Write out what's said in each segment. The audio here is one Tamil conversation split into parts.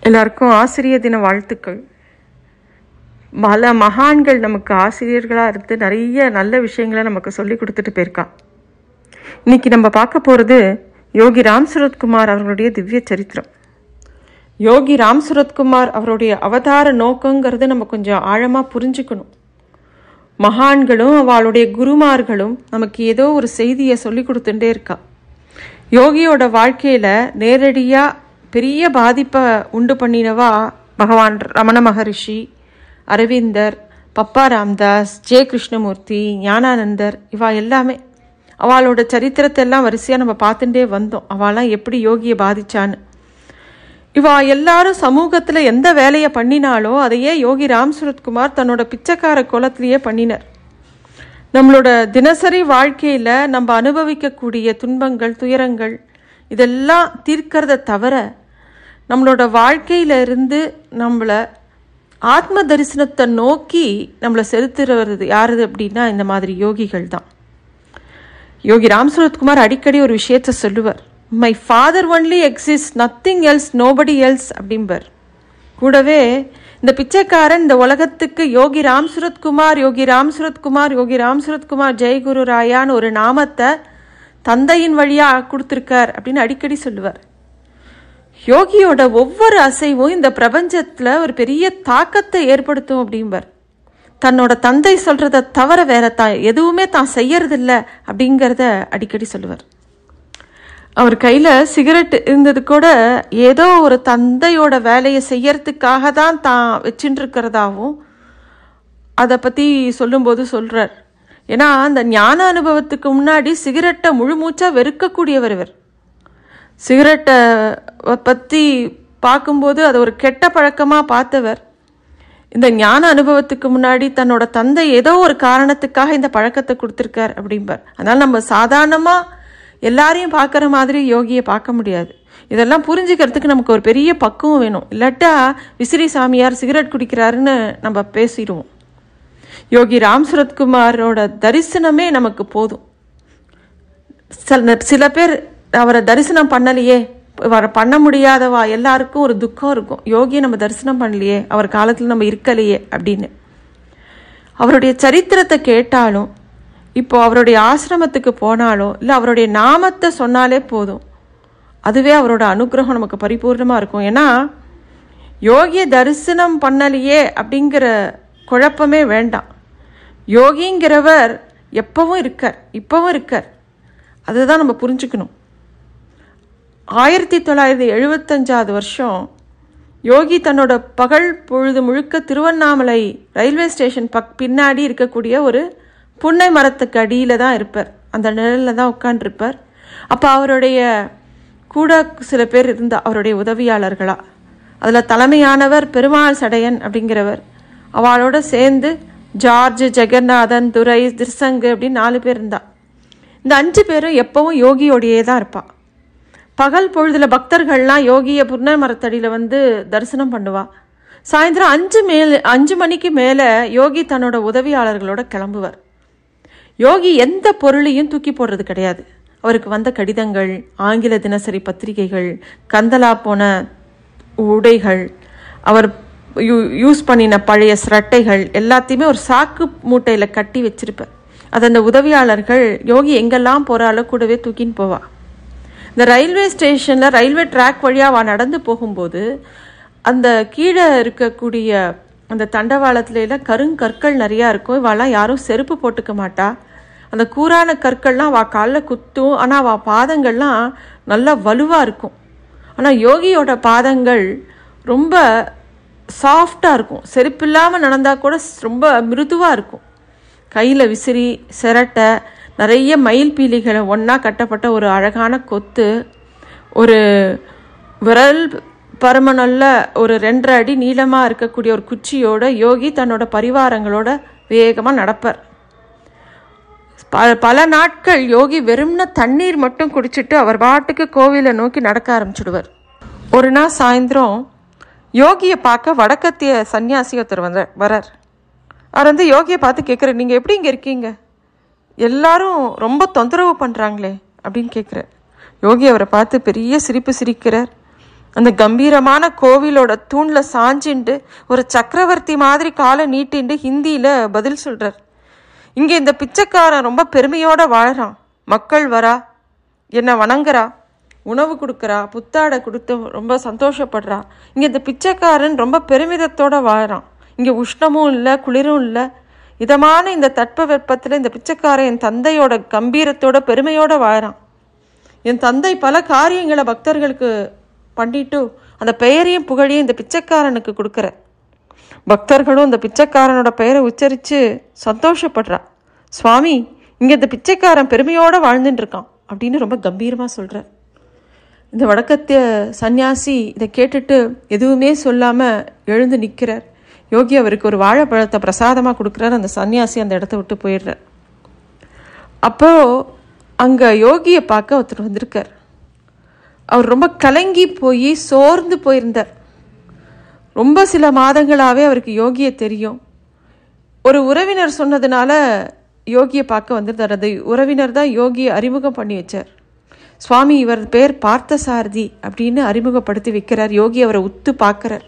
எல்லாருக்கும் ஆசிரியர் தின வாழ்த்துக்கள். பல மகான்கள் நமக்கு ஆசிரியர்களாக இருந்து நிறைய நல்ல விஷயங்களை நமக்கு சொல்லி கொடுத்துட்டு போயிருக்கா. இன்னைக்கு நம்ம பார்க்க போகிறது யோகி ராம் சுரத்குமார் அவர்களுடைய திவ்ய சரித்திரம். யோகி ராம் சுரத்குமார் அவருடைய அவதார நோக்கங்கிறது நம்ம கொஞ்சம் ஆழமாக புரிஞ்சுக்கணும். மகான்களும் அவளுடைய குருமார்களும் நமக்கு ஏதோ ஒரு செய்தியை சொல்லி கொடுத்துட்டே இருக்கா. யோகியோட வாழ்க்கையில் நேரடியாக பெரிய பாதிப்பை உண்டு பண்ணினவா பகவான் ரமண மகரிஷி, அரவிந்தர், பப்பா ராம்தாஸ், ஜே கிருஷ்ணமூர்த்தி, ஞானானந்தர், இவா எல்லாமே. அவளோட சரித்திரத்தை எல்லாம் வரிசையாக நம்ம பார்த்துட்டே வந்தோம். அவளாம் எப்படி யோகியை பாதிச்சான்னு. இவா எல்லாரும் சமூகத்தில் எந்த வேலையை பண்ணினாலோ அதையே யோகி ராம் சுரத்குமார் தன்னோட பிச்சைக்கார கோலத்திலேயே பண்ணினார். நம்மளோட தினசரி வாழ்க்கையில் நம்ம அனுபவிக்கக்கூடிய துன்பங்கள், துயரங்கள் இதெல்லாம் தீர்க்கிறத தவிர நம்மளோட வாழ்க்கையில இருந்து நம்மளை ஆத்ம தரிசனத்தை நோக்கி நம்மளை செலுத்துறது யாரு அப்படின்னா இந்த மாதிரி யோகிகள் தான். யோகி ராம் சுரத்குமார் அடிக்கடி ஒரு விஷயத்த சொல்லுவார். My father only exist, nothing else, nobody else அப்படிம்பார். கூடவே இந்த பிச்சைக்காரன் இந்த உலகத்துக்கு யோகி ராம் சுரத்குமார், யோகி ராம் சுரத்குமார், யோகி ராம் சுரத்குமார் ஜெய் குரு ராயான்னு ஒரு நாமத்தை தந்தையின் வழியாக கொடுத்துருக்கார் அப்படின்னு அடிக்கடி சொல்லுவார். யோகியோட ஒவ்வொரு அசைவும் இந்த பிரபஞ்சத்தில் ஒரு பெரிய தாக்கத்தை ஏற்படுத்தும் அப்படிம்பார். தன்னோட தந்தை சொல்கிறத தவிர வேற எதுவுமே தான் செய்யறதில்லை அப்படிங்கிறத அடிக்கடி சொல்லுவார். அவர் கையில் சிகரெட் இருந்தது கூட ஏதோ ஒரு தந்தையோட வேலையை செய்யறதுக்காக தான் வச்சுட்டு இருக்கிறதாவும் அதை பற்றி சொல்லும்போது சொல்கிறார். ஏன்னா அந்த ஞான அனுபவத்துக்கு முன்னாடி சிகரெட்டை முழுமூச்சாக வெறுக்கக்கூடியவர் இவர். சிகரெட்டை பற்றி பார்க்கும்போது அது ஒரு கெட்ட பழக்கமாக பார்த்தவர். இந்த ஞான அனுபவத்துக்கு முன்னாடி தன்னோட தந்தை ஏதோ ஒரு காரணத்துக்காக இந்த பழக்கத்தை கொடுத்துருக்கார் அப்படிம்பார். அதனால் நம்ம சாதாரணமாக எல்லாரையும் பார்க்குற மாதிரி யோகியை பார்க்க முடியாது. இதெல்லாம் புரிஞ்சுக்கிறதுக்கு நமக்கு ஒரு பெரிய பக்குவம் வேணும். இல்லாட்டா விசிறி சாமியார் சிகரெட் குடிக்கிறாருன்னு நம்ம பேசிடுவோம். யோகி ராம் சுரத்குமாரோட தரிசனமே நமக்கு போதும். சில பேர் அவரை தரிசனம் பண்ணலையே, அவரை பண்ண முடியாதவா எல்லாருக்கும் ஒரு துக்கம் இருக்கும். யோகியை நம்ம தரிசனம் பண்ணலையே, அவர் காலத்தில் நம்ம இருக்கலையே அப்படின்னு. அவருடைய சரித்திரத்தை கேட்டாலும், இப்போ அவருடைய ஆசிரமத்துக்கு போனாலும், இல்லை அவருடைய நாமத்தை சொன்னாலே போதும், அதுவே அவரோட அனுகிரகம் நமக்கு பரிபூர்ணமாக இருக்கும். ஏன்னா யோகியை தரிசனம் பண்ணலையே அப்படிங்கிற குழப்பமே வேண்டாம். யோகிங்கிறவர் எப்பவும் இருக்கார், இப்பவும் இருக்கார். அதுதான் நம்ம புரிஞ்சுக்கணும். 1975 வருஷம் யோகி தன்னோட பகல் பொழுது முழுக்க திருவண்ணாமலை ரயில்வே ஸ்டேஷன் பின்னாடி இருக்கக்கூடிய ஒரு புன்னை மரத்துக்கு அடியில் தான் இருப்பார். அந்த நிழலில் தான் உட்காண்டிருப்பார். அப்போ அவருடைய கூட சில பேர் இருந்தால் அவருடைய உதவியாளர்களாக, அதில் தலைமையானவர் பெருமாள் சடையன் அப்படிங்கிறவர். அவளோட சேர்ந்து ஜார்ஜ், ஜெகநாதன், துரை, திர்சங்கு அப்படின்னு 4 பேர் இருந்தா. இந்த 5 பேரும் எப்பவும் யோகியோடையே தான் இருப்பாள். பகல் பொழுதில் பக்தர்கள்லாம் யோகியை புன்னை மரத்தடியில் வந்து தரிசனம் பண்ணுவா. சாயந்தரம் 5 மணிக்கு மேலே யோகி தன்னோட உதவியாளர்களோட கிளம்புவார். யோகி எந்த பொருளையும் தூக்கி போடுறது கிடையாது. அவருக்கு வந்த கடிதங்கள், ஆங்கில தினசரி பத்திரிகைகள், கந்தலா போன உடைகள், அவர் யூஸ் பண்ணின பழைய சிரட்டைகள் எல்லாத்தையுமே ஒரு சாக்கு மூட்டையில் கட்டி வச்சிருப்பார். அது அந்த உதவியாளர்கள் யோகி எங்கெல்லாம் போகிறாலோ கூடவே தூக்கின்னு போவா. இந்த ரயில்வே ஸ்டேஷனில் ரயில்வே ட்ராக் வழியாக அவள் நடந்து போகும்போது அந்த கீழே இருக்கக்கூடிய அந்த தண்டவாளத்துலாம் கருங்கற்கள் நிறையா இருக்கும். இவெல்லாம் யாரும் செருப்பு போட்டுக்க மாட்டா. அந்த கூரான கற்கள்லாம் அவள் காலில் குத்தும். ஆனால் அவள் பாதங்கள்லாம் நல்லா வலுவாக இருக்கும். ஆனால் யோகியோட பாதங்கள் ரொம்ப சாஃப்டாக இருக்கும். செருப்பு இல்லாமல் நடந்தால் கூட ரொம்ப மிருதுவாக இருக்கும். கையில் விசிறி, சிரட்டை, நிறைய மயில் பீலிகளை ஒன்றா கட்டப்பட்ட ஒரு அழகான கொத்து, ஒரு விரல் பருமனுள்ள ஒரு 2.5 அடி நீளமாக இருக்கக்கூடிய ஒரு குச்சியோட யோகி தன்னோட பரிவாரங்களோட வேகமாக நடப்பார். பல நாட்கள் யோகி வெறும்ன தண்ணீர் மட்டும் குடிச்சிட்டு அவர் பாட்டுக்கு கோவிலை நோக்கி நடக்க ஆரம்பிச்சுடுவார். ஒரு நாள் சாயந்தரம் யோகியை பார்க்க வடக்கத்திய சன்னியாசி ஒருத்தர் வரார். அவர் வந்து யோகியை பார்த்து கேட்குறார், நீங்கள் எப்படி இங்கே இருக்கீங்க, எல்லாரும் ரொம்ப தொந்தரவு பண்ணுறாங்களே அப்படின்னு கேட்குறார். யோகி அவரை பார்த்து பெரிய சிரிப்பு சிரிக்கிறார். அந்த கம்பீரமான கோவிலோட தூணில் சாஞ்சிண்டு ஒரு சக்கரவர்த்தி மாதிரி காலை நீட்டிண்டு ஹிந்தியில் பதில் சொல்கிறார். இங்கே இந்த பிச்சைக்காரன் ரொம்ப பெருமையோடு வாழறான். மக்கள் வரா, என்னை வணங்குறா, உணவு கொடுக்குறா, புத்தாடை கொடுத்து ரொம்ப சந்தோஷப்படுறா. இங்கே இந்த பிச்சைக்காரன் ரொம்ப பெருமிதத்தோடு வாழறான். இங்கே உஷ்ணமும் இல்லை, குளிரும் இல்லை. இதமான இந்த தட்ப வெப்பத்தில் இந்த பிச்சைக்காரன் என் தந்தையோட கம்பீரத்தோட பெருமையோடு வாழறான். என் தந்தை பல காரியங்களை பக்தர்களுக்கு பண்ணிட்டு அந்த பெயரையும் புகழையும் இந்த பிச்சைக்காரனுக்கு கொடுக்குற. பக்தர்களும் இந்த பிச்சைக்காரனோட பெயரை உச்சரித்து சந்தோஷப்படுறா. சுவாமி, இங்கே இந்த பிச்சைக்காரன் பெருமையோடு வாழ்ந்துட்டு இருக்கான் அப்படின்னு ரொம்ப கம்பீரமாக சொல்கிறார். இந்த வடக்கத்திய சன்னியாசி இதை கேட்டுட்டு எதுவுமே சொல்லாமல் எழுந்து நிற்கிறார். யோகி அவருக்கு ஒரு வாழைப்பழத்தை பிரசாதமாக கொடுக்குறார். அந்த சன்னியாசி அந்த இடத்த விட்டு போயிடுறார். அப்போது அங்கே யோகியை பார்க்க ஒருத்தர் வந்திருக்கார். அவர் ரொம்ப கலங்கி போய் சோர்ந்து போயிருந்தார். ரொம்ப சில மாதங்களாகவே அவருக்கு யோகியை தெரியும். ஒரு உறவினர் சொன்னதுனால யோகியை பார்க்க வந்திருந்தார். அந்த உறவினர் தான் யோகியை அறிமுகம் பண்ணி வச்சார். சுவாமி, இவர் பேர் பார்த்தசாரதி அப்படின்னு அறிமுகப்படுத்தி வைக்கிறார். யோகி அவரை உத்து பார்க்குறார்.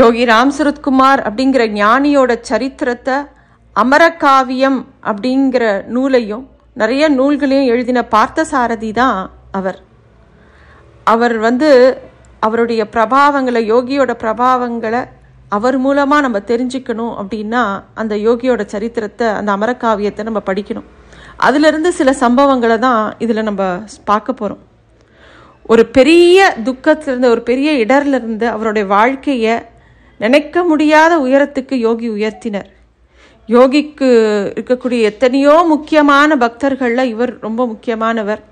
யோகி ராம் சரத்குமார் அப்படிங்கிற ஞானியோட சரித்திரத்தை அமரகாவியம் அப்படிங்கிற நூலையும் நிறைய நூல்களையும் எழுதின பார்த்தசாரதி தான் அவர். அவர் வந்து அவருடைய பிரபாவங்களை, யோகியோட பிரபாவங்களை அவர் மூலமாக நம்ம தெரிஞ்சுக்கணும் அப்படின்னா அந்த யோகியோட சரித்திரத்தை, அந்த அமரகாவியத்தை நம்ம படிக்கணும். அதிலிருந்து சில சம்பவங்களை தான் இதில் நம்ம பார்க்க போகிறோம். ஒரு பெரிய துக்கத்திலிருந்து, ஒரு பெரிய இடர்லிருந்து அவருடைய வாழ்க்கையை நினைக்க முடியாத உயரத்துக்கு யோகி உயர்த்தினர். யோகிக்கு இருக்கக்கூடிய எத்தனையோ முக்கியமான பக்தர்களில் இவர் ரொம்ப முக்கியமானவர்.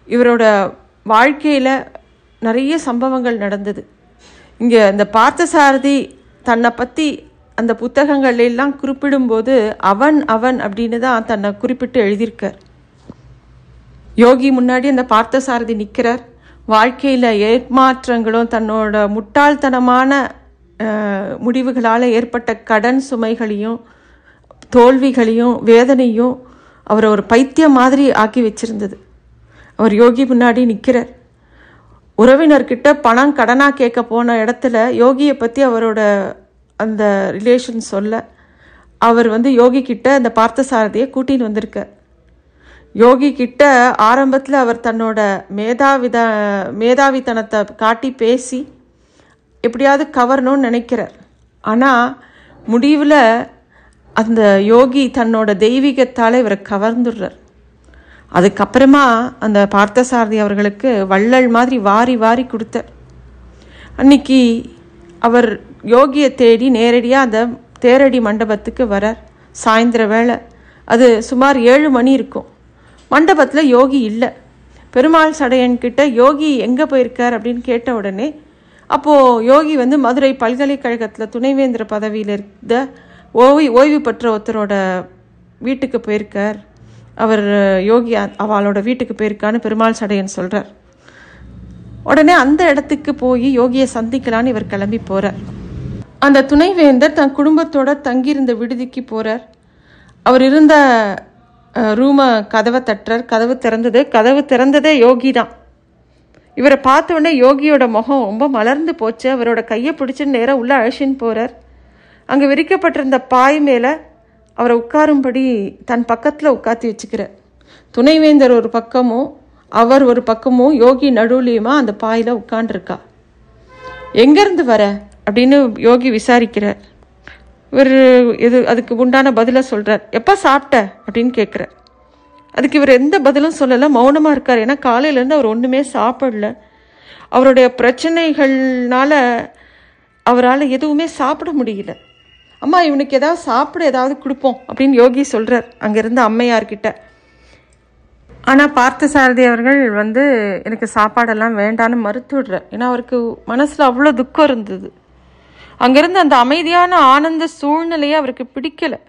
இவரோட வாழ்க்கையில் நிறைய சம்பவங்கள் நடந்தது. இங்கே இந்த பார்த்தசாரதி தன்னை பற்றி அந்த புத்தகங்கள்லாம் குறிப்பிடும்போது அவன் அவன் அப்படின்னு தான் தன்னை குறிப்பிட்டு எழுதியிருக்கார். யோகி முன்னாடி அந்த பார்த்தசாரதி நிற்கிறார். வாழ்க்கையில் ஏமாற்றங்களும் தன்னோட முட்டாள்தனமான முடிவுகளால் ஏற்பட்ட கடன் சுமைகளையும் தோல்விகளையும் வேதனையும் அவரை ஒரு பைத்தியம் மாதிரி ஆக்கி வச்சிருந்தது. அவர் யோகி முன்னாடி நிற்கிறார். உறவினர்கிட்ட பணம் கடனாக கேட்க போன இடத்துல யோகியை பற்றி அவரோட அந்த ரிலேஷன் சொல்ல அவர் வந்து யோகி கிட்ட அந்த பார்த்தசாரதியை கூட்டின்னு வந்திருக்கார். யோகி கிட்ட ஆரம்பத்தில் அவர் தன்னோட மேதாவித்தனத்தை காட்டி பேசி எப்படியாவது கவரணும்னு நினைக்கிறார். ஆனால் முடிவில் அந்த யோகி தன்னோட தெய்வீகத்தால் இவரை கவர்ந்துடுறார். அதுக்கப்புறமா அந்த பார்த்தசாரதி அவர்களுக்கு வள்ளல் மாதிரி வாரி வாரி கொடுத்தார். அன்னைக்கு அவர் யோகியை தேடி நேரடியாக அந்த தேரடி மண்டபத்துக்கு வரார். சாயந்தர வேளை, அது சுமார் 7 மணி இருக்கும். மண்டபத்தில் யோகி இல்லை. பெருமாள் சடையன்கிட்ட யோகி எங்கே போயிருக்கார் அப்படின்னு கேட்ட உடனே, அப்போது யோகி வந்து மதுரை பல்கலைக்கழகத்தில் துணைவேந்திர பதவியில் இருந்த ஓய்வு பெற்ற ஒருத்தரோட வீட்டுக்கு போயிருக்கார். அவர் யோகி அவளோட வீட்டுக்கு போயிருக்கான்னு பெருமாள் சடையன் சொல்கிறார். உடனே அந்த இடத்துக்கு போய் யோகியை சந்திக்கலான்னு இவர் கிளம்பி போகிறார். அந்த துணைவேந்தர் தன் குடும்பத்தோட தங்கியிருந்த விடுதிக்கு போகிறார். அவர் இருந்த ரூமை கதவை தட்டுறார். கதவு திறந்ததே யோகி தான். இவரை பார்த்த உடனே யோகியோட முகம் ரொம்ப மலர்ந்து போச்சு. அவரோட கையை பிடிச்சி நேராக உள்ளே அழைச்சின்னு போகிறார். அங்கே விரிக்கப்பட்டிருந்த பாய் மேலே அவரை உட்காரும்படி தன் பக்கத்தில் உட்காத்தி வச்சுக்கிறார். துணைவேந்தர் ஒரு பக்கமும் அவர் ஒரு பக்கமும் யோகி நடுவுலையுமா அந்த பாயில் உட்காண்டிருக்கா. எங்கேருந்து வர அப்படின்னு யோகி விசாரிக்கிறார். இவர் அதுக்கு உண்டான பதிலை சொல்கிறார். எப்போ சாப்பிட்ட அப்படின்னு கேட்குறார். அதுக்கு இவர் எந்த பதிலும் சொல்லலை, மௌனமாக இருக்கார். ஏன்னா காலையிலேருந்து அவர் ஒன்றுமே சாப்பிடல. அவருடைய பிரச்சனைகள்னால அவரால் எதுவுமே சாப்பிட முடியல. அம்மா, இவனுக்கு ஏதாவது சாப்பிட ஏதாவது கொடுப்போம் அப்படின்னு யோகி சொல்கிறார் அங்கேருந்து அம்மையார்கிட்ட. ஆனால் பார்த்தசாரதி அவர்கள் வந்து எனக்கு சாப்பாடெல்லாம் வேண்டான்னு மறுத்து விடுறார். ஏன்னா அவருக்கு மனசில் அவ்வளோ துக்கம் இருந்தது. அங்கேருந்து அந்த அமைதியான ஆனந்த சூழ்நிலையை அவருக்கு பிடிக்கலை.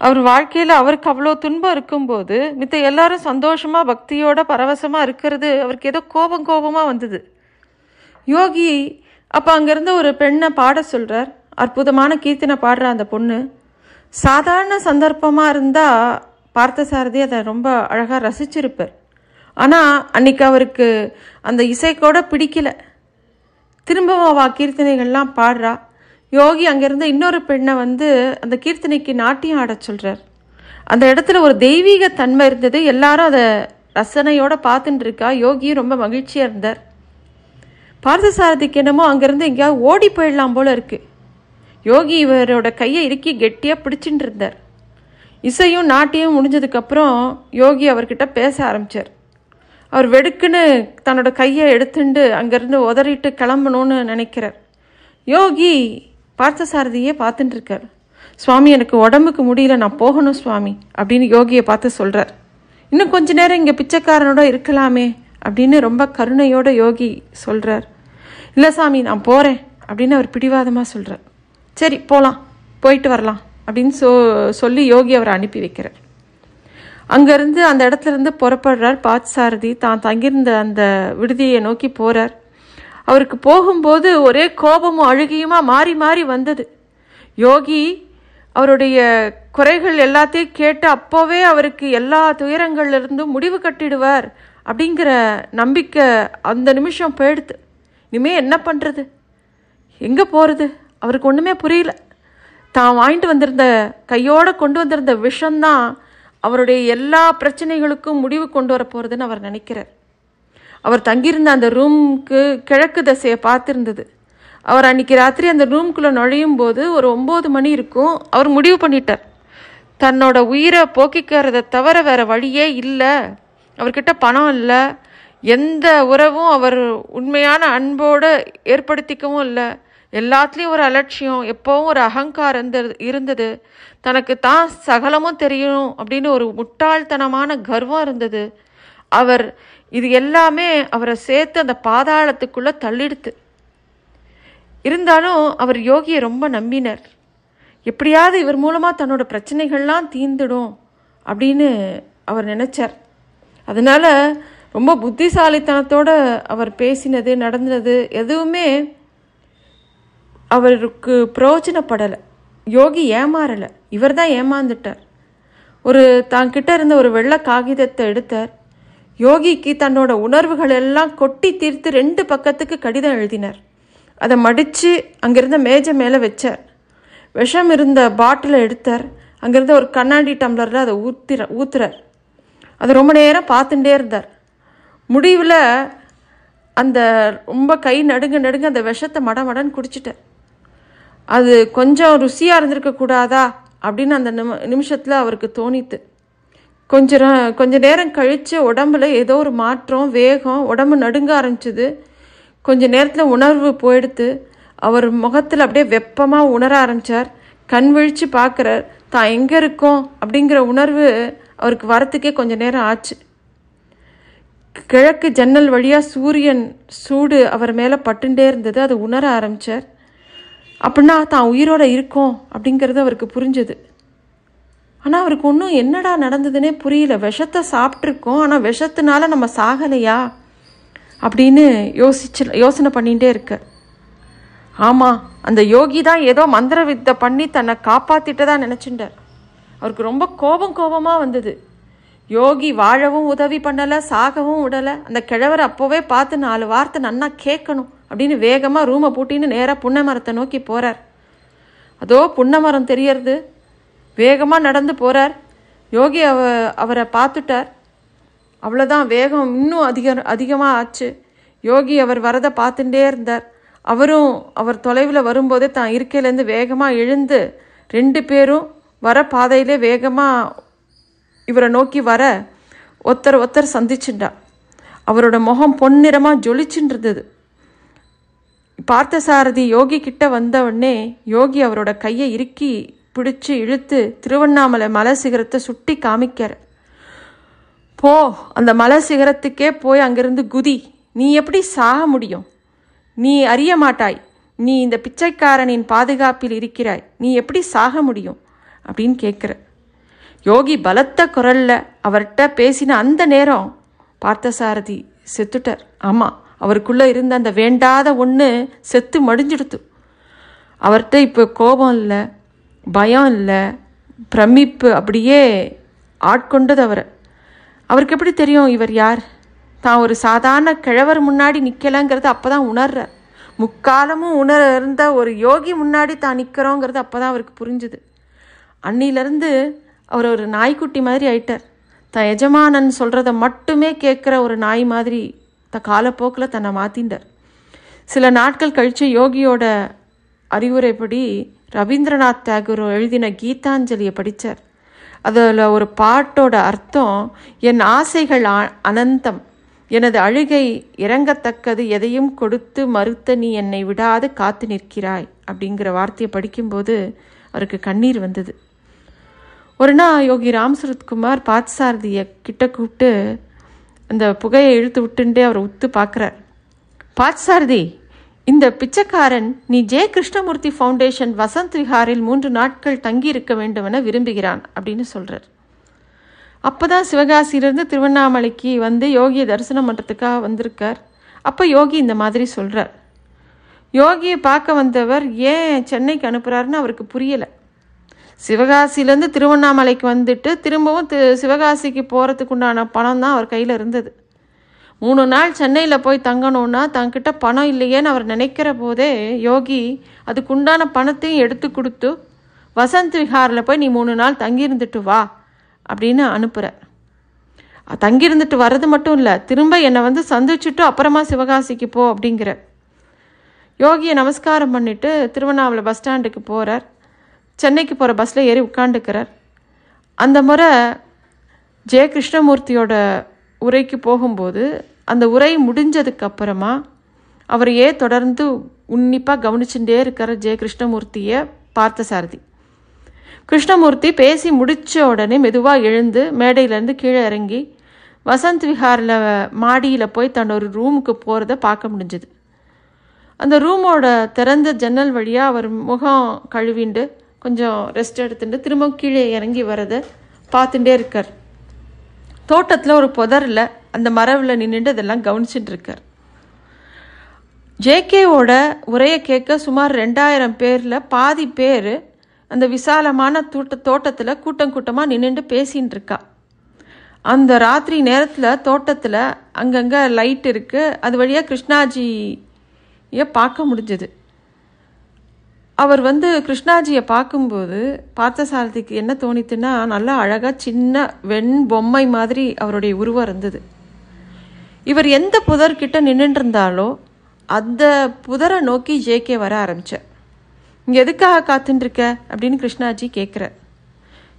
அவர் வாழ்க்கையில் அவருக்கு அவ்வளோ துன்பம் இருக்கும்போது மித்த எல்லாரும் சந்தோஷமாக பக்தியோட பரவசமாக இருக்கிறது அவருக்கு ஏதோ கோபமாக வந்தது. யோகி அப்போ அங்கேருந்து ஒரு பெண்ணை பாட சொல்கிறார். அற்புதமான கீர்த்தனை பாடுற அந்த பொண்ணு சாதாரண சந்தர்ப்பமாக இருந்தால் பார்த்தசாரதி அதை ரொம்ப அழகாக ரசிச்சிருப்பார். ஆனால் அன்றைக்கி அவருக்கு அந்த இசைக்கூட பிடிக்கலை. திரும்பவும் கீர்த்தனைகள்லாம் பாடுறா. யோகி அங்கேருந்து இன்னொரு பெண்ணை அந்த கீர்த்தனைக்கு நாட்டியம் ஆட சொல்கிறார். அந்த இடத்துல ஒரு தெய்வீக தன்மை இருந்தது. எல்லாரும் அதை ரசனையோடு பார்த்துட்டு இருக்கா. யோகியும் ரொம்ப மகிழ்ச்சியாக இருந்தார். பார்த்தசாரதிக்கு என்னமோ அங்கேருந்து எங்கேயாவது ஓடி போயிடலாம் போல இருக்குது. யோகி இவரோட கையை இறுக்கி கெட்டியாக பிடிச்சிட்டு இருந்தார். இசையும் நாட்டியம் முடிஞ்சதுக்கப்புறம் யோகி அவர்கிட்ட பேச ஆரம்பித்தார். அவர் வெடுக்குன்னு தன்னோட கையை எடுத்துட்டு அங்கேருந்து உதறிட்டு கிளம்பணும்னு நினைக்கிறார். யோகி பார்த்தசாரதியே பார்த்துட்டு இருக்கார். சுவாமி, எனக்கு உடம்புக்கு முடியல, நான் போகணும் சுவாமி அப்படின்னு யோகியை பார்த்து சொல்கிறார். இன்னும் கொஞ்ச நேரம் இங்கே பிச்சைக்காரனோட இருக்கலாமே அப்படின்னு ரொம்ப கருணையோட யோகி சொல்கிறார். இல்லை சாமி, நான் போகிறேன் அப்படின்னு அவர் பிடிவாதமாக சொல்கிறார். சரி போகலாம், போயிட்டு வரலாம் அப்படின்னு சொல்லி யோகி அவரை அனுப்பி வைக்கிறார். அங்கேருந்து அந்த இடத்துலேருந்து புறப்படுறார் பார்த்தசாரதி. தான் தங்கியிருந்த அந்த விடுதியை நோக்கி போகிறார். அவருக்கு போகும்போது ஒரே கோபமும் அழுகையுமா மாறி மாறி வந்தது. யோகி அவருடைய குறைகள் எல்லாத்தையும் கேட்டு அப்போவே அவருக்கு எல்லா துயரங்கள்லேருந்தும் முடிவு கட்டிடுவார் அப்படிங்கிற நம்பிக்கை அந்த நிமிஷம் போயிடுது. இனிமேல் என்ன பண்ணுறது, எங்கே போகிறது, அவருக்கு ஒன்றுமே புரியல. தான் வாங்கிட்டு வந்திருந்த கையோடு கொண்டு வந்திருந்த விஷம்தான் அவருடைய எல்லா பிரச்சனைகளுக்கும் முடிவு கொண்டு வர போகிறதுன்னு அவர் நினைக்கிறார். அவர் தங்கியிருந்த அந்த ரூமுக்கு கிழக்கு திசையை பார்த்துருந்தது. அவர் அன்றைக்கி ராத்திரி அந்த ரூம்குள்ளே நுழையும் போது ஒரு 9 மணி இருக்கும். அவர் முடிவு பண்ணிட்டார், தன்னோட உயிரை போக்கிக்கிறத தவிர வேறு வழியே இல்லை. அவர்கிட்ட பணம் இல்லை, எந்த உறவும் அவர் உண்மையான அன்போடு ஏற்படுத்திக்கவும் இல்லை. எல்லாத்துலேயும் ஒரு அலட்சியம், எப்போவும் ஒரு அகங்காரம் இருந்தது. தனக்கு தான் சகலமும் தெரியும் அப்படின்னு ஒரு முட்டாள்தனமான கர்வம் இருந்தது. அவர் இது எல்லாமே அவரை சேர்த்து அந்த பாதாளத்துக்குள்ளே தள்ளிடுத்து. இருந்தாலும் அவர் யோகியை ரொம்ப நம்பினார். எப்படியாவது இவர் மூலமாக தன்னோட பிரச்சனைகள்லாம் தீர்ந்துடும் அப்படின்னு அவர் நினச்சார். அதனால் ரொம்ப புத்திசாலித்தனத்தோடு அவர் பேசினது நடந்தது எதுவுமே அவருக்கு பிரயோஜனப்படலை. யோகி ஏமாறலை, இவர் தான் ஏமாந்துட்டார். தாங்கிட்ட இருந்த ஒரு வெள்ளை காகிதத்தை எடுத்தார். யோகிக்கு தன்னோட உணர்வுகள் எல்லாம் கொட்டி தீர்த்து 2 பக்கத்துக்கு கடிதம் எழுதினார். அதை மடித்து அங்கேருந்த மேஜை மேலே வச்சார். விஷம் இருந்த பாட்டிலை எடுத்தார். அங்கேருந்த ஒரு கண்ணாடி டம்ளரில் அதை ஊற்றுறார். அதை ரொம்ப நேரம் பார்த்துட்டே இருந்தார். முடிவில் அந்த ரொம்ப கை நடுங்க அந்த விஷத்தை மடன்னு குடிச்சிட்டார். அது கொஞ்சம் ருசியாக இருந்திருக்கக்கூடாதா அப்படின்னு அந்த நிமிஷத்தில் அவருக்கு தோணித்து. கொஞ்ச நேரம் கழித்து உடம்புல ஏதோ ஒரு மாற்றம், வேகம், உடம்பு நடுங்க ஆரம்பிச்சுது. கொஞ்ச நேரத்தில் உணர்வு போயிடுத்து. அவர் முகத்தில் அப்படியே வெப்பமாக உணர ஆரம்பித்தார். கண் விழித்து பார்க்குறார். தான் எங்கே இருக்கோம் அப்படிங்கிற உணர்வு அவருக்கு வரத்துக்கே கொஞ்ச நேரம் ஆச்சு. கிழக்கு ஜன்னல் வழியாக சூரியன் சூடு அவர் மேலே பட்டுண்டே இருந்தது. அது உணர ஆரம்பித்தார். அப்படின்னா தான் உயிரோடு இருக்கோம் அப்படிங்கிறது அவருக்கு புரிஞ்சுது. ஆனால் அவருக்கு ஒன்றும் என்னடா நடந்ததுன்னே புரியல. விஷத்தை சாப்பிட்ருக்கோம், ஆனால் விஷத்தினால நம்ம சாகலையா அப்படின்னு யோசனை பண்ணிகிட்டே இருக்க. ஆமாம், அந்த யோகி தான் ஏதோ மந்திர வித்தை பண்ணி தன்னை காப்பாற்றிட்டதா நினச்சிட்டார். அவருக்கு ரொம்ப கோபமாக வந்தது. யோகி வாழவும் உதவி பண்ணலை, சாகவும் விடலை. அந்த கிழவரை அப்போவே பார்த்து 4 வார்த்தை நன்னா கேட்கணும் அப்படின்னு வேகமாக ரூமை பூட்டின்னு நேராக புன்னை மரத்தை நோக்கி போகிறார். அதோ புன்னை மரம் தெரியறது. வேகமாக நடந்து போகிறார். யோகி அவரை பார்த்துட்டார். அவ்வளோதான், வேகம் இன்னும் அதிகமாக ஆச்சு. யோகி அவர் வரதை பார்த்துட்டே இருந்தார். அவரும் அவர் தொலைவில் வரும்போதே தான் இருக்கையிலேருந்து வேகமாக எழுந்து 2 பேரும் வர பாதையிலே வேகமாக இவரை நோக்கி வர ஒருத்தர் சந்திச்சுட்டா. அவரோட முகம் பொன்னிறமாக ஜொலிச்சுட்டு இருந்தது. பார்த்தசாரதி யோகி கிட்ட வந்த உடனே யோகி அவரோட கையை இறுக்கி பிடிச்சி இழுத்து திருவண்ணாமலை மலை சிகரத்தை சுட்டி காமிக்கிற. போ, அந்த மலை சிகரத்துக்கே போய் அங்கிருந்து குதி. நீ எப்படி சாக முடியும்? நீ அறிய மாட்டாய். நீ இந்த பிச்சைக்காரனின் பாதுகாப்பில் இருக்கிறாய். நீ எப்படி சாக முடியும் அப்படின்னு கேட்குற. யோகி பலத்த குரல்ல அவர்கிட்ட பேசின அந்த நேரம் பார்த்தசாரதி செத்துட்டார். ஆமாம், அவருக்குள்ளே இருந்த அந்த வேண்டாத ஒன்று செத்து மடிஞ்சிடுத்து. அவர்கிட்ட இப்போ கோபம் இல்லை, பயம் இல்லை, பிரமிப்பு அப்படியே ஆட்கொண்டது அவரை. அவருக்கு எப்படி தெரியும் இவர் யார்? தான் ஒரு சாதாரண கிழவர் முன்னாடி நிற்கலைங்கிறது அப்போ தான் உணர்றார். முக்காலமும் இருந்த ஒரு யோகி முன்னாடி தான் நிற்கிறோங்கிறது அப்போ தான் அவருக்கு புரிஞ்சுது. அன்னிலேருந்து அவர் ஒரு நாய்க்குட்டி மாதிரி ஆயிட்டார். தான் எஜமானன் சொல்கிறத மட்டுமே கேட்குற ஒரு நாய் மாதிரி காலப்போக்கில் தன்னை மாற்றிண்டார். சில நாட்கள் கழித்து யோகியோட அறிவுரைப்படி ரவீந்திரநாத் தாகூர் எழுதின கீதாஞ்சலியை படித்தார். அதில் ஒரு பாட்டோட அர்த்தம், என் ஆசைகள் அனந்தம், எனது அழுகை இறங்கத்தக்கது, எதையும் கொடுத்து மறுத்த நீ என்னை விடாது காத்து நிற்கிறாய் அப்படிங்கிற வார்த்தையை படிக்கும்போது அவருக்கு கண்ணீர் வந்தது. ஒரு நாள் யோகி ராம்சரத்குமார் பார்த்தசாரதியை கிட்ட கூப்பிட்டு அந்த புகையை இழுத்து விட்டுண்டே அவரை உத்து பார்க்குறார். பார்த்தசாரதி, இந்த பிச்சைக்காரன் நீ ஜே கிருஷ்ணமூர்த்தி ஃபவுண்டேஷன் வசந்த் விஹாரில் 3 நாட்கள் தங்கி இருக்க வேண்டும் என விரும்புகிறான் அப்படின்னு சொல்கிறார். அப்போ தான் சிவகாசியிலேருந்து திருவண்ணாமலைக்கு வந்து யோகியை தரிசனம் பண்ணுறதுக்காக வந்திருக்கார். அப்போ யோகி இந்த மாதிரி சொல்கிறார். யோகியை பார்க்க வந்தவர் ஏன் சென்னைக்கு அனுப்புகிறாருன்னு அவருக்கு புரியலை. சிவகாசியிலேருந்து திருவண்ணாமலைக்கு வந்துட்டு திரும்பவும் சிவகாசிக்கு போகிறதுக்கு உண்டான பணம் தான் அவர் கையில் இருந்தது. 3 நாள் சென்னையில் போய் தங்கணுன்னா தங்கிட்ட பணம் இல்லையேன்னு அவர் நினைக்கிற போதே யோகி அதுக்குண்டான பணத்தையும் எடுத்து கொடுத்து வசந்த் விஹாரில் போய் நீ 3 நாள் தங்கியிருந்துட்டு வா அப்படின்னு அனுப்புகிறார். தங்கியிருந்துட்டு வர்றது மட்டும் இல்லை, திரும்ப என்னை வந்து சந்திச்சுட்டு அப்புறமா சிவகாசிக்கு போ அப்படிங்கிற. யோகியை நமஸ்காரம் பண்ணிவிட்டு திருவண்ணாமலை பஸ் ஸ்டாண்டுக்கு போகிறார். சென்னைக்கு போகிற பஸ்ஸில் ஏறி உட்காந்துக்கிறார். அந்த முறை ஜெய கிருஷ்ணமூர்த்தியோட உரைக்கு போகும்போது அந்த உரை முடிஞ்சதுக்கு அப்புறமா அவரையே தொடர்ந்து உன்னிப்பாக கவனிச்சுட்டே இருக்கிற ஜெய கிருஷ்ணமூர்த்தியை பார்த்தசாரதி. கிருஷ்ணமூர்த்தி பேசி முடித்த உடனே மெதுவாக எழுந்து மேடையிலேருந்து கீழே இறங்கி வசந்த் விஹாரில் மாடியில் போய் தன்னொரு ரூமுக்கு போகிறத பார்க்க முடிஞ்சுது. அந்த ரூமோட திறந்த ஜன்னல் வழியாக அவர் முகம் கழுவிண்டு கொஞ்சம் ரெஸ்ட் எடுத்துட்டு திரும்ப கீழே இறங்கி வரதை பார்த்துட்டே இருக்கார். தோட்டத்தில் ஒரு புதரில் அந்த மரவில் நின்றுட்டு இதெல்லாம் கவனிச்சுட்டு இருக்கார். ஜேகேவோட உரையை கேட்க சுமார் 2000 பேரில் பாதி பேர் அந்த விசாலமான தோட்டத்தில் கூட்டம் கூட்டமாக நின்றுட்டு பேசின்னு இருக்கா. அந்த ராத்திரி நேரத்தில் தோட்டத்தில் அங்கங்கே லைட் இருக்குது. அது வழியாக கிருஷ்ணாஜியை பார்க்க முடிஞ்சது. அவர் வந்து கிருஷ்ணாஜியை பார்க்கும்போது பார்த்தசாரதிக்கு என்ன தோணித்துன்னா, நல்லா அழகாக சின்ன வெண் பொம்மை மாதிரி அவருடைய உருவம் இருந்தது. இவர் எந்த புதர்கிட்ட நின்றுட்டு இருந்தாலோ அந்த புதரை நோக்கி ஜேகே வர ஆரம்பித்தார். இங்கே எதுக்காக காத்துட்டுருக்க அப்படின்னு கிருஷ்ணாஜி கேட்குறார்.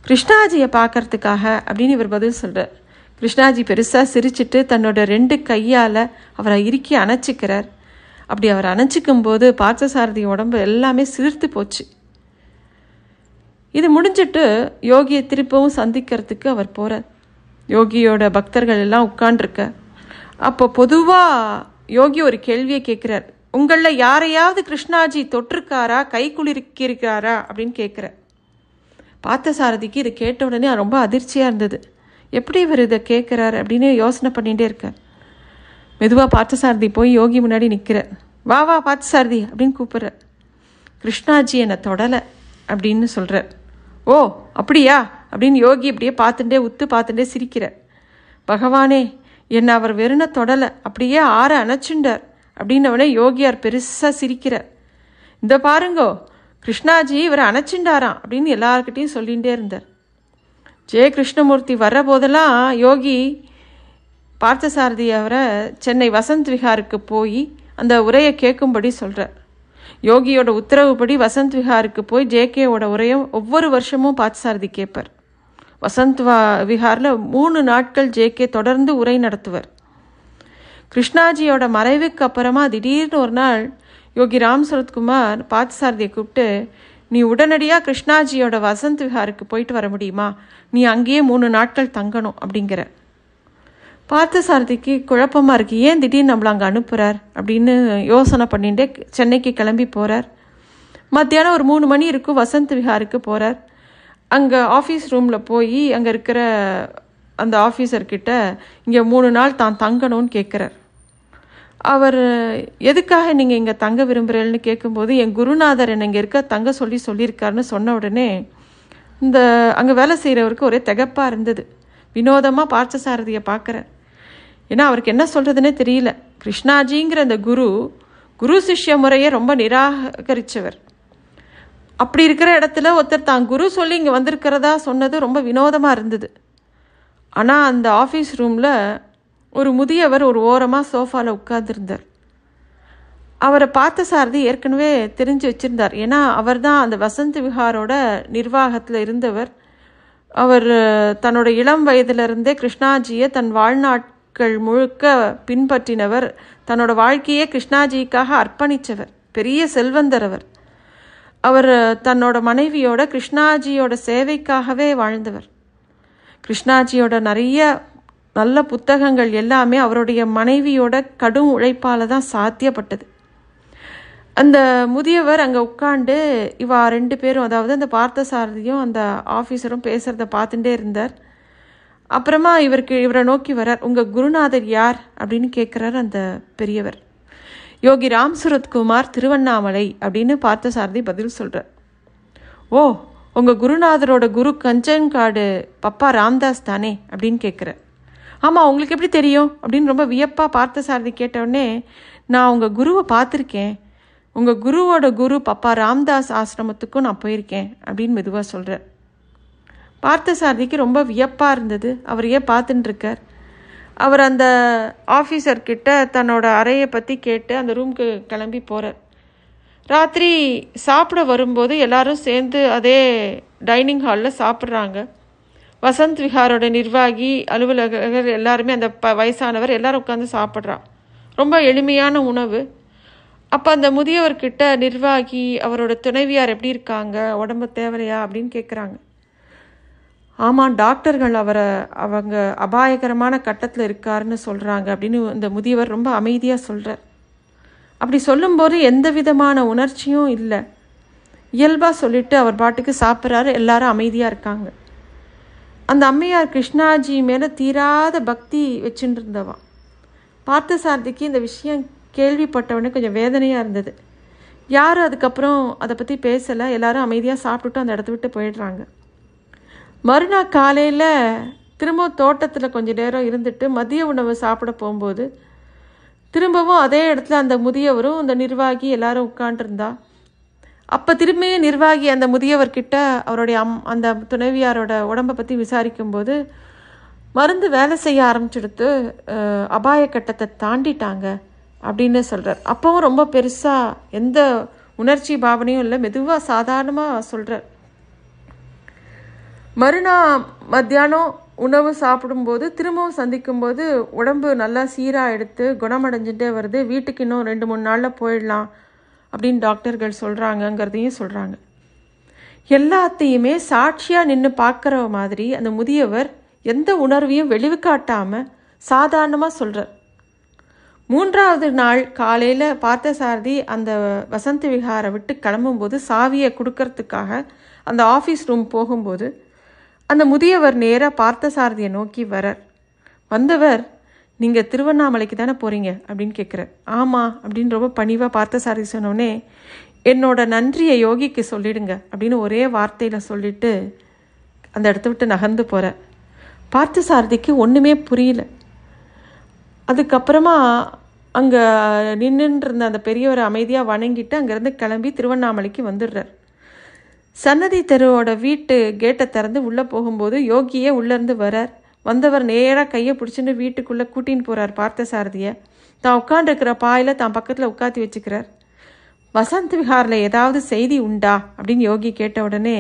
கிருஷ்ணாஜியை பார்க்கறதுக்காக அப்படின்னு இவர் பதில் சொல்கிறார். கிருஷ்ணாஜி பெருசாக சிரிச்சிட்டு தன்னோட 2 கையால் அவரை இறுக்கி அணைச்சிக்கிறார். அப்படி அவர் அணைச்சிக்கும் போது பார்த்தசாரதி உடம்பு எல்லாமே சிலிர்த்து போச்சு. இது முடிஞ்சிட்டு யோகியை திருப்பவும் சந்திக்கிறதுக்கு அவர் போகிறார். யோகியோட பக்தர்கள் எல்லாம் உட்காண்டிருக்க. அப்போ பொதுவாக யோகி ஒரு கேள்வியை கேட்குறார். உங்களில் யாரையாவது கிருஷ்ணாஜி தொட்டிருக்காரா, கை குளிர்க்கிருக்காரா அப்படின்னு கேட்குறார். பார்த்தசாரதிக்கு இது கேட்ட உடனே ரொம்ப அதிர்ச்சியாக இருந்தது. எப்படி இவர் இதை கேட்குறார் அப்படின்னு யோசனை பண்ணிகிட்டே இருக்கார். மெதுவாக பார்த்தசாரதி போய் யோகி முன்னாடி நிற்கிறார். வா வா பார்த்தசாரதி அப்படின்னு கூப்பிட்றார். கிருஷ்ணாஜி என்னை தொடலை அப்படின்னு சொல்கிறார். ஓ அப்படியா அப்படின்னு யோகி இப்படியே பார்த்துட்டே சிரிக்கிறார். பகவானே, என்னை அவர் வெறுன தொடலை, அப்படியே ஆற அணைச்சுண்டார் அப்படின்னவனே யோகியார் பெருசாக சிரிக்கிறார். இந்த பாருங்கோ, கிருஷ்ணாஜி இவரை அணைச்சுண்டாராம் அப்படின்னு எல்லார்கிட்டையும் சொல்லிகிட்டே இருந்தார். ஜெய கிருஷ்ணமூர்த்தி வர்ற போதெல்லாம் யோகி பார்த்தசாரதி அவரை சென்னை வசந்த் விஹாருக்கு போய் அந்த உரையை கேட்கும்படி சொல்கிறார். யோகியோட உத்தரவுப்படி வசந்த் விஹாருக்கு போய் ஜேகேவோட உரையை ஒவ்வொரு வருஷமும் பார்த்தசாரதி கேட்பார். வசந்த் விஹாரில் 3 நாட்கள் ஜேகே தொடர்ந்து உரை நடத்துவர். கிருஷ்ணாஜியோட மறைவுக்கு அப்புறமா திடீர்னு ஒரு நாள் யோகி ராம் சரத்குமார் பார்த்தசாரதியை கூப்பிட்டு, நீ உடனடியாக கிருஷ்ணாஜியோட வசந்த் விஹாருக்கு போயிட்டு வர முடியுமா, நீ அங்கேயே 3 நாட்கள் தங்கணும் அப்படிங்கிற. பார்த்தசாரதிக்கு குழப்பமாக இருக்குது. ஏன் திடீர்னு நம்மளை அங்கே அனுப்புகிறார் அப்படின்னு யோசனை பண்ணிகிட்டே சென்னைக்கு கிளம்பி போகிறார். மத்தியானம் ஒரு 3 மணி இருக்கும். வசந்த் விஹாருக்கு போகிறார். அங்கே ஆஃபீஸ் ரூமில் போய் அங்கே இருக்கிற அந்த ஆஃபீஸர்கிட்ட இங்கே 3 நாள் தான் தங்கணும்னு கேட்குறார். அவர் எதுக்காக நீங்கள் இங்கே தங்க விரும்புகிறேன்னு கேட்கும்போது, என் குருநாதர் என்னை இங்கே இருக்க தங்க சொல்லியிருக்காருன்னு சொன்ன உடனே இந்த அங்கே வேலை செய்கிறவருக்கு ஒரே திகப்பாக இருந்தது. வினோதமாக பார்த்தசாரதியை பார்க்குறார். ஏன்னா அவருக்கு என்ன சொல்கிறதுனே தெரியல. கிருஷ்ணாஜிங்கிற அந்த குரு சிஷ்ய முறையை ரொம்ப நிராகரித்தவர். அப்படி இருக்கிற இடத்துல ஒருத்தர் தான் குரு சொல்லி இங்கே வந்திருக்கிறதா சொன்னது ரொம்ப வினோதமாக இருந்தது. ஆனால் அந்த ஆஃபீஸ் ரூமில் ஒரு முதியவர் ஒரு ஓரமாக சோஃபாவில் உட்கார்ந்துருந்தார். அவரை பார்த்தசாரதி ஏற்கனவே தெரிஞ்சு வச்சுருந்தார். ஏன்னா அவர் தான் அந்த வசந்த் விஹாரோட நிர்வாகத்தில் இருந்தவர். அவர் தன்னோட இளம் வயதிலிருந்தே கிருஷ்ணாஜியை தன் வாழ்நாட்கள் முழுக்க பின்பற்றினவர். தன்னோட வாழ்க்கையே கிருஷ்ணாஜிக்காக அர்ப்பணித்தவர். பெரிய செல்வந்தர் அவர். அவர் தன்னோட மனைவியோட கிருஷ்ணாஜியோட சேவைக்காகவே வாழ்ந்தவர். கிருஷ்ணாஜியோட நிறைய நல்ல புத்தகங்கள் எல்லாமே அவருடைய மனைவியோட கடும் உழைப்பால் தான் சாத்தியப்பட்டது. அந்த முதியவர் அங்கே உட்காண்டு இவா 2 பேரும், அதாவது அந்த பார்த்தசாரதியும் அந்த ஆஃபீஸரும் பேசுகிறத பார்த்துட்டே இருந்தார். அப்புறமா இவரை நோக்கி வரார். உங்கள் குருநாதர் யார் அப்படின்னு கேட்குறார் அந்த பெரியவர். யோகி ராம் சுரத்குமார், திருவண்ணாமலை அப்படின்னு பார்த்தசாரதி பதில் சொல்கிறார். ஓ, உங்கள் குருநாதரோட குரு கஞ்சன்காடு பப்பா ராம்தாஸ் தானே அப்படின்னு கேட்குறார். ஆமாம், உங்களுக்கு எப்படி தெரியும் அப்படின்னு ரொம்ப வியப்பாக பார்த்தசாரதி கேட்டவுடனே, நான் உங்கள் குருவை பார்த்துருக்கேன். உங்கள் குருவோட குரு பப்பா ராம்தாஸ் ஆசிரமத்துக்கும் நான் போயிருக்கேன் அப்படின்னு மெதுவாக சொல்கிறார். பார்த்தசாரதிக்கு ரொம்ப வியப்பாக இருந்தது. அவர் ஏன் பார்த்துட்டுருக்கார். அவர் அந்த ஆஃபீஸர்கிட்ட தன்னோட அறையை பற்றி கேட்டு அந்த ரூமுக்கு கிளம்பி போகிறார். ராத்திரி சாப்பிட வரும்போது எல்லாரும் சேர்ந்து அதே டைனிங் ஹாலில் சாப்பிட்றாங்க. வசந்த் விஹாரோட நிர்வாகி, அலுவலகர் எல்லாருமே, அந்த வயசானவர் எல்லாரும் உட்காந்து சாப்பிட்றான். ரொம்ப எளிமையான உணவு. அப்போ அந்த முதியவர்கிட்ட நிர்வாகி அவரோட துணைவியார் எப்படி இருக்காங்க, உடம்பு தேவையா அப்படின்னு கேட்குறாங்க. ஆமாம், டாக்டர்கள் அவங்க அபாயகரமான கட்டத்தில் இருக்காருன்னு சொல்கிறாங்க அப்படின்னு இந்த முதியவர் ரொம்ப அமைதியாக சொல்கிறார். அப்படி சொல்லும்போது எந்த விதமான உணர்ச்சியும் இல்லை. இயல்பாக சொல்லிவிட்டு அவர் பாட்டுக்கு சாப்பிட்றாரு. எல்லாரும் அமைதியாக இருக்காங்க. அந்த அம்மையார் கிருஷ்ணாஜி மேலே தீராத பக்தி வச்சுட்டு இருந்தவா. பார்த்தசாரதிக்கு இந்த விஷயம் கேள்விப்பட்டவொடனே கொஞ்சம் வேதனையாக இருந்தது. யாரும் அதுக்கப்புறம் அதை பற்றி பேசலை. எல்லாரும் அமைதியாக சாப்பிட்டுட்டு அந்த இடத்த விட்டு போயிடுறாங்க. மறுநாள் காலையில் திரும்பவும் தோட்டத்தில் கொஞ்சம் நேரம் இருந்துட்டு மதிய உணவு சாப்பிட போகும்போது திரும்பவும் அதே இடத்துல அந்த முதியவரும் அந்த நிர்வாகி எல்லாரும் உட்காண்டிருந்தா. அப்போ திரும்பியும் நிர்வாகி அந்த முதியவர்கிட்ட அவருடைய அந்த துணைவியாரோட உடம்பை பற்றி விசாரிக்கும்போது மருந்து வேலை செய்ய ஆரம்பிச்சுடுத்து, அபாய கட்டத்தை தாண்டிட்டாங்க அப்படின்னு சொல்கிறார். அப்போவும் ரொம்ப பெருசாக எந்த உணர்ச்சி பாவனையும் இல்லை, மெதுவாக சாதாரணமாக சொல்கிறார். மறுநாள் மத்தியானம் உணவு சாப்பிடும்போது திரும்பவும் சந்திக்கும்போது உடம்பு நல்லா சீராக எடுத்து குணமடைஞ்சிட்டே வருது. வீட்டுக்கு இன்னும் 2-3 நாளில் போயிடலாம் அப்படின்னு டாக்டர்கள் சொல்கிறாங்கங்கிறதையும் சொல்கிறாங்க. எல்லாத்தையுமே சாட்சியாக நின்று பார்க்குற மாதிரி அந்த முதியவர் எந்த உணர்வையும் வெளிக்காட்டாமல் சாதாரணமாக சொல்கிறார். 3வது நாள் காலையில் பார்த்தசாரதி அந்த வசந்த் விஹாரை விட்டு கிளம்பும்போது சாவியை கொடுக்கறதுக்காக அந்த ஆஃபீஸ் ரூம் போகும்போது அந்த முதியவர் நேராக பார்த்தசாரதியை நோக்கி வரார். வந்தவர், நீங்கள் திருவண்ணாமலைக்கு தானே போகிறீங்க அப்படின்னு கேட்குறார். ஆமாம் அப்படின்னு ரொம்ப பணிவாக பார்த்தசாரதி சொன்னோடனே, என்னோட நன்றியை யோகிக்கு சொல்லிடுங்க அப்படின்னு ஒரே வார்த்தையில் சொல்லிவிட்டு அந்த இடத்த விட்டு நகர்ந்து போகிறார். பார்த்தசாரதிக்கு ஒன்றுமே புரியல. அதுக்கப்புறமா அங்கே நின்றுருந்த அந்த பெரியவரை அமைதியாக வணங்கிட்டு அங்கேருந்து கிளம்பி திருவண்ணாமலைக்கு வந்துடுறார். சன்னதி தெருவோட வீட்டு கேட்டை திறந்து உள்ளே போகும்போது யோகியே உள்ளேருந்து வரார். வந்தவர் நேராக கையை பிடிச்சிட்டு வீட்டுக்குள்ளே கூட்டின்னு போகிறார் பார்த்தசாரதியை. தான் உட்காண்டிருக்கிற பாயில் தான் பக்கத்தில் உட்காத்தி வச்சுக்கிறார். வசந்த் விஹாரில் ஏதாவது செய்தி உண்டா அப்படின்னு யோகி கேட்ட உடனே,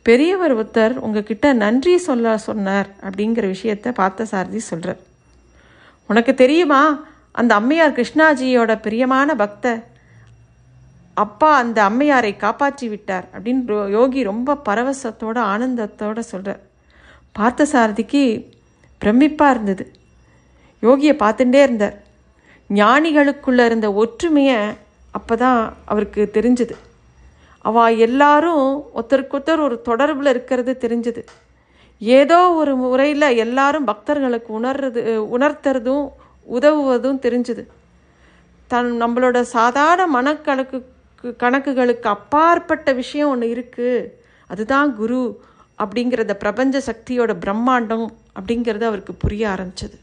பெரியவர் ஒருத்தர் உங்ககிட்ட நன்றி சொல்ல சொன்னார் அப்படிங்கிற விஷயத்த பார்த்தசாரதி சொல்கிறார். உனக்கு தெரியுமா, அந்த அம்மையார் கிருஷ்ணாஜியோட பிரியமான பக்தர். அப்பா அந்த அம்மையாரை காப்பாற்றி விட்டார் அப்படின்னு யோகி ரொம்ப பரவசத்தோட ஆனந்தத்தோடு சொல்கிறார். பார்த்தசாரதிக்கு பிரமிப்பாக இருந்தது. யோகியை பார்த்துட்டே இருந்தார். ஞானிகளுக்குள்ளே இருந்த ஒற்றுமையை அப்போ தான் அவருக்கு தெரிஞ்சுது. எல்லாரும் ஒருத்தருக்கொருத்தர் ஒரு தொடர்பில் இருக்கிறது தெரிஞ்சுது. ஏதோ ஒரு முறையில் எல்லாரும் பக்தர்களுக்கு உணர்த்துறதும் உதவுவதும் தெரிஞ்சுது. நம்மளோட சாதாரண கணக்குகளுக்கு அப்பாற்பட்ட விஷயம் ஒன்று இருக்குது, அதுதான் குரு அப்படிங்கிறத பிரபஞ்ச சக்தியோட பிரம்மாண்டம் அப்படிங்கிறது அவருக்கு புரிய ஆரம்பிச்சது.